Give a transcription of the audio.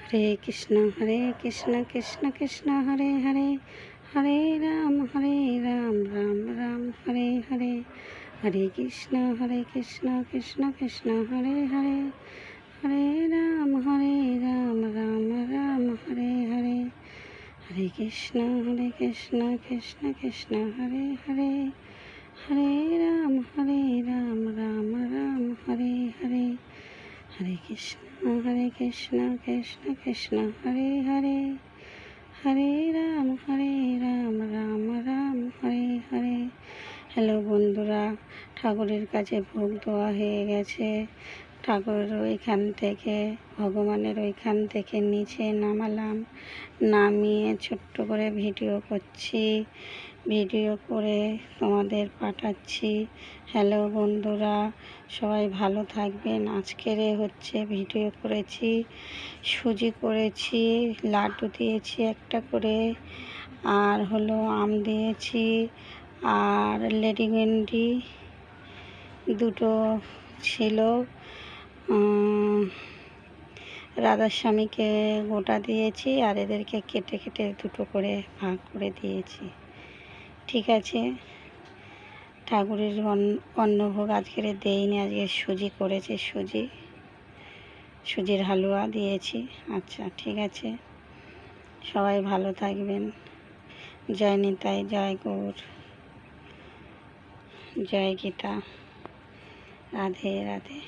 हरे कृष्ण कृष्ण कृष्ण हरे हरे, हरे राम राम राम हरे हरे। हरे कृष्ण कृष्ण कृष्ण हरे हरे, हरे राम राम राम हरे हरे। हरे कृष्ण कृष्ण कृष्ण हरे हरे, हरे राम राम राम हरे हरे। हरे कृष्ण कृष्ण कृष्ण हरे हरे, हरे Ram Ram Ram Hare Hare. Hello বন্ধুরা, ঠাকুরের কাছে ভোগ দেওয়া হয়ে গেছে। ঠাকুরের ওইখান থেকে, ভগবানের ওইখান থেকে নিচে নামালাম, নামিয়ে ছোট্ট করে ভিডিও করছি, ভিডিও করে তোমাদের পাঠাচ্ছি। হ্যালো বন্ধুরা, সবাই ভালো থাকবেন। আজকের হচ্ছে ভিডিও করেছি, সুজি করেছি, লাড্ডু দিয়েছি একটা করে, আর হলো আম দিয়েছি, আর লেডিকেন্ডি দুটো ছিল, রাধাস্বামীকে গোটা দিয়েছি, আর এদেরকে কেটে কেটে দুটো করে ভাগ করে দিয়েছি। ঠিক আছে, ঠাকুরের অন্নভোগ আজকের দেইনি, আজকে সুজি করেছি, সুজির হালুয়া দিয়েছি। আচ্ছা ঠিক আছে, সবাই ভালো থাকবেন। জয় নিতাই, জয় গৌর, জয় গীতা, রাধে রাধে।